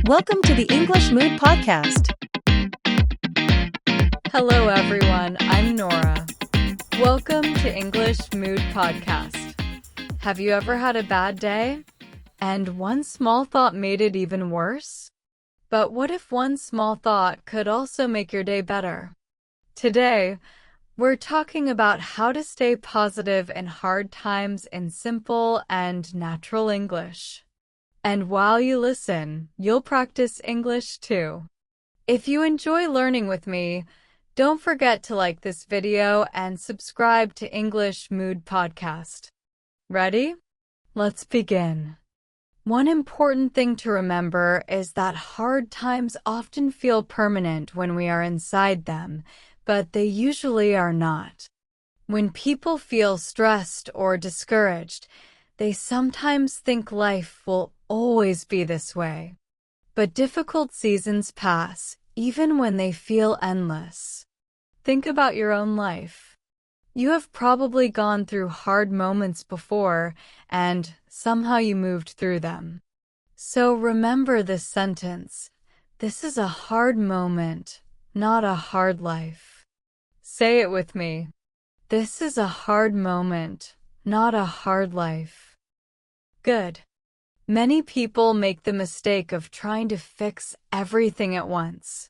Welcome to the English Mood Podcast. Hello everyone, I'm Nora. Welcome to English Mood Podcast. Have you ever had a bad day? And one small thought made it even worse? But what if one small thought could also make your day better? Today, we're talking about how to stay positive in hard times in simple and natural English. And while you listen, you'll practice English too. If you enjoy learning with me, don't forget to like this video and subscribe to English Mood Podcast. Ready? Let's begin. One important thing to remember is that hard times often feel permanent when we are inside them, but they usually are not. When people feel stressed or discouraged, they sometimes think life will always be this way. But difficult seasons pass, even when they feel endless. Think about your own life. You have probably gone through hard moments before, and somehow you moved through them. So remember this sentence. This is a hard moment, not a hard life. Say it with me. This is a hard moment, not a hard life. Good. Many people make the mistake of trying to fix everything at once.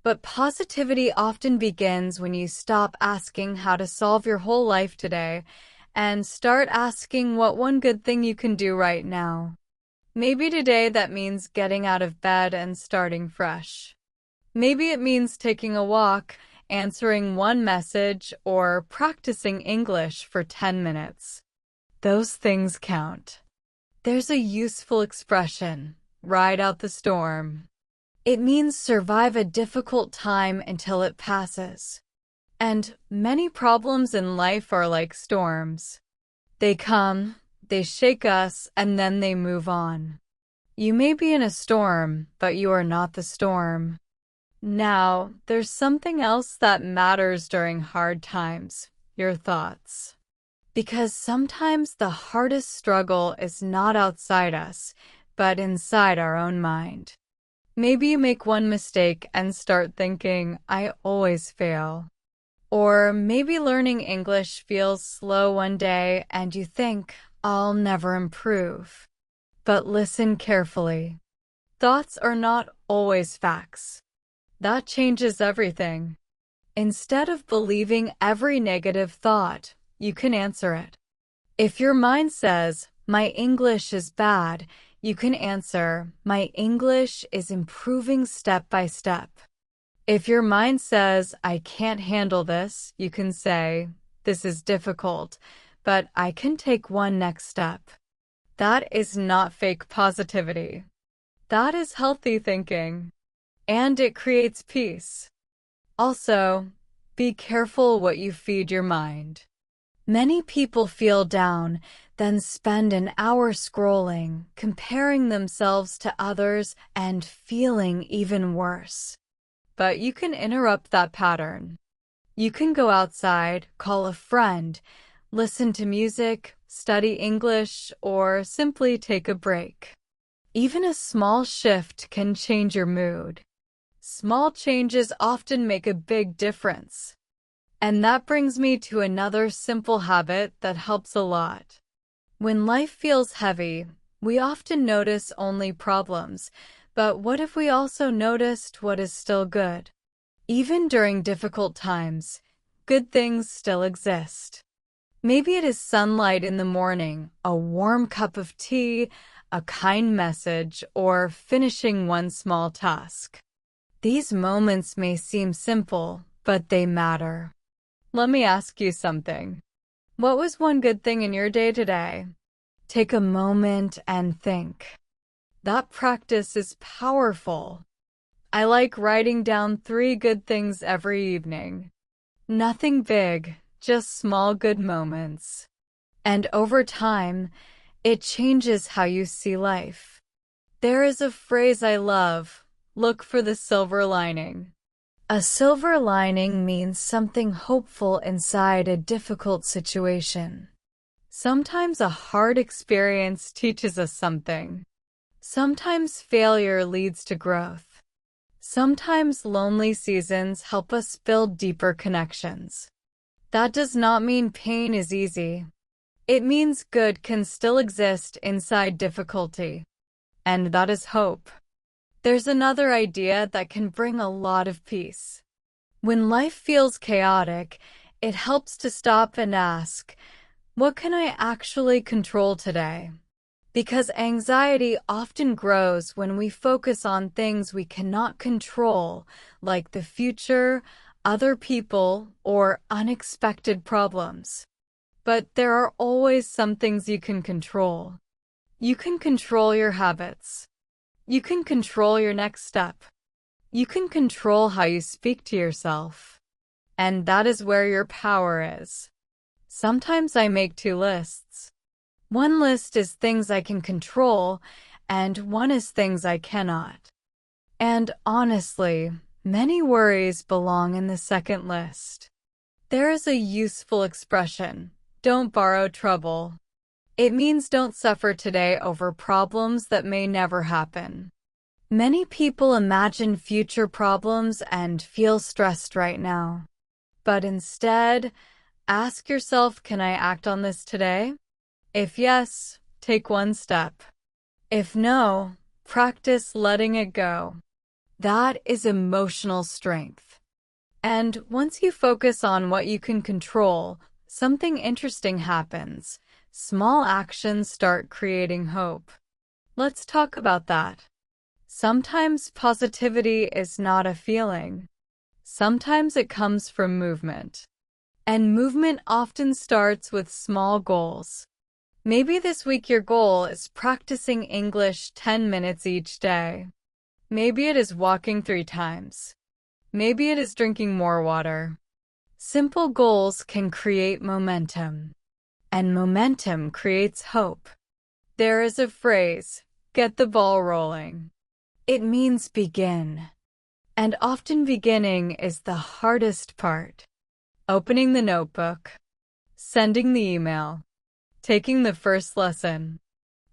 But positivity often begins when you stop asking how to solve your whole life today and start asking what one good thing you can do right now. Maybe today that means getting out of bed and starting fresh. Maybe it means taking a walk, answering one message, or practicing English for 10 minutes. Those things count. There's a useful expression, ride out the storm. It means survive a difficult time until it passes. And many problems in life are like storms. They come, they shake us, and then they move on. You may be in a storm, but you are not the storm. Now, there's something else that matters during hard times, your thoughts. Because sometimes the hardest struggle is not outside us, but inside our own mind. Maybe you make one mistake and start thinking, I always fail. Or maybe learning English feels slow one day and you think, I'll never improve. But listen carefully. Thoughts are not always facts. That changes everything. Instead of believing every negative thought, you can answer it. If your mind says, my English is bad, you can answer, my English is improving step by step. If your mind says, I can't handle this, you can say, this is difficult, but I can take one next step. That is not fake positivity. That is healthy thinking. And it creates peace. Also, be careful what you feed your mind. Many people feel down, then spend an hour scrolling, comparing themselves to others, and feeling even worse. But you can interrupt that pattern. You can go outside, call a friend, listen to music, study English, or simply take a break. Even a small shift can change your mood. Small changes often make a big difference. And that brings me to another simple habit that helps a lot. When life feels heavy, we often notice only problems, but what if we also noticed what is still good? Even during difficult times, good things still exist. Maybe it is sunlight in the morning, a warm cup of tea, a kind message, or finishing one small task. These moments may seem simple, but they matter. Let me ask you something. What was one good thing in your day today? Take a moment and think. That practice is powerful. I like writing down 3 good things every evening. Nothing big, just small good moments. And over time, it changes how you see life. There is a phrase I love, look for the silver lining. A silver lining means something hopeful inside a difficult situation. Sometimes a hard experience teaches us something. Sometimes failure leads to growth. Sometimes lonely seasons help us build deeper connections. That does not mean pain is easy. It means good can still exist inside difficulty. And that is hope. There's another idea that can bring a lot of peace. When life feels chaotic, it helps to stop and ask, what can I actually control today? Because anxiety often grows when we focus on things we cannot control, like the future, other people, or unexpected problems. But there are always some things you can control. You can control your habits. You can control your next step. You can control how you speak to yourself. And that is where your power is. Sometimes I make two lists. One list is things I can control, and one is things I cannot. And honestly, many worries belong in the second list. There is a useful expression, don't borrow trouble. It means don't suffer today over problems that may never happen. Many people imagine future problems and feel stressed right now. But instead, ask yourself, can I act on this today? If yes, take one step. If no, practice letting it go. That is emotional strength. And once you focus on what you can control, something interesting happens. Small actions start creating hope. Let's talk about that. Sometimes positivity is not a feeling. Sometimes it comes from movement. And movement often starts with small goals. Maybe this week your goal is practicing English 10 minutes each day. Maybe it is walking 3 times. Maybe it is drinking more water. Simple goals can create momentum. And momentum creates hope. There is a phrase, get the ball rolling. It means begin. And often beginning is the hardest part. Opening the notebook. Sending the email. Taking the first lesson.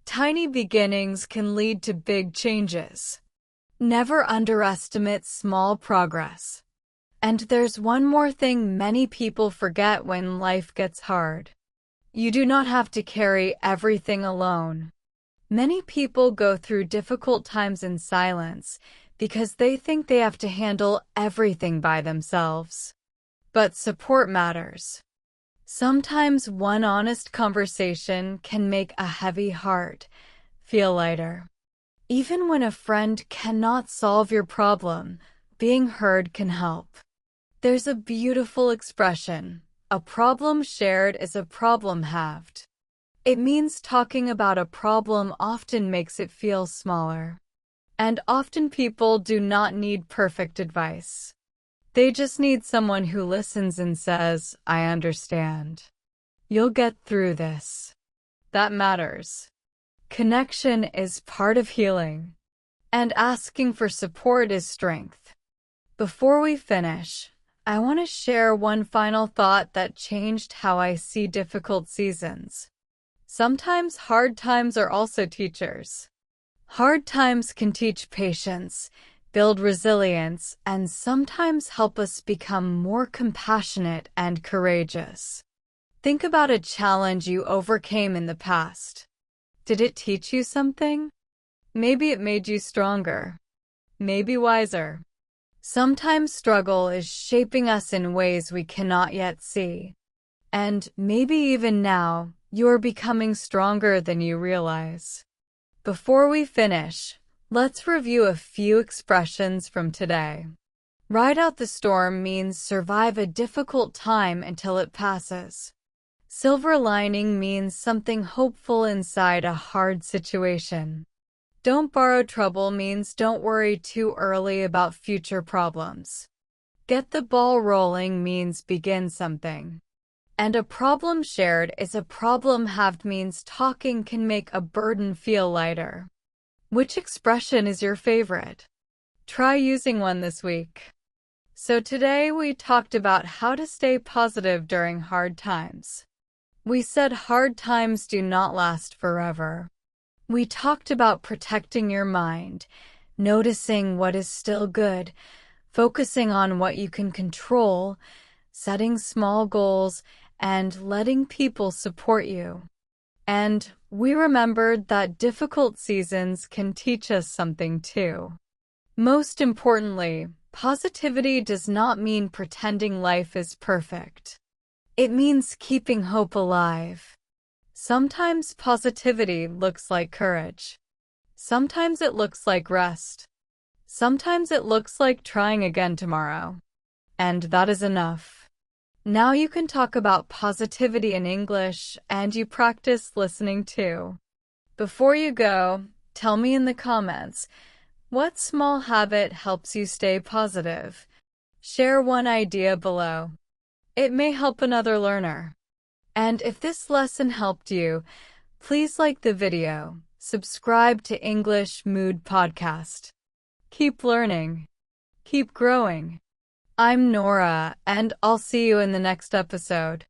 Tiny beginnings can lead to big changes. Never underestimate small progress. And there's one more thing many people forget when life gets hard. You do not have to carry everything alone. Many people go through difficult times in silence because they think they have to handle everything by themselves. But support matters. Sometimes one honest conversation can make a heavy heart feel lighter. Even when a friend cannot solve your problem, being heard can help. There's a beautiful expression, a problem shared is a problem halved. It means talking about a problem often makes it feel smaller. And often people do not need perfect advice. They just need someone who listens and says, I understand. You'll get through this. That matters. Connection is part of healing. And asking for support is strength. Before we finish, I want to share one final thought that changed how I see difficult seasons. Sometimes hard times are also teachers. Hard times can teach patience, build resilience, and sometimes help us become more compassionate and courageous. Think about a challenge you overcame in the past. Did it teach you something? Maybe it made you stronger. Maybe wiser. Sometimes struggle is shaping us in ways we cannot yet see. And maybe even now, you're becoming stronger than you realize. Before we finish, let's review a few expressions from today. Ride out the storm means survive a difficult time until it passes. Silver lining means something hopeful inside a hard situation. Don't borrow trouble means don't worry too early about future problems. Get the ball rolling means begin something. And a problem shared is a problem halved means talking can make a burden feel lighter. Which expression is your favorite? Try using one this week. So today we talked about how to stay positive during hard times. We said hard times do not last forever. We talked about protecting your mind, noticing what is still good, focusing on what you can control, setting small goals, and letting people support you. And we remembered that difficult seasons can teach us something too. Most importantly, positivity does not mean pretending life is perfect. It means keeping hope alive. Sometimes positivity looks like courage. Sometimes it looks like rest. Sometimes it looks like trying again tomorrow. And that is enough. Now you can talk about positivity in English and you practice listening too. Before you go, tell me in the comments, what small habit helps you stay positive? Share one idea below. It may help another learner. And if this lesson helped you, please like the video, subscribe to English Mood Podcast. Keep learning. Keep growing. I'm Nora, and I'll see you in the next episode.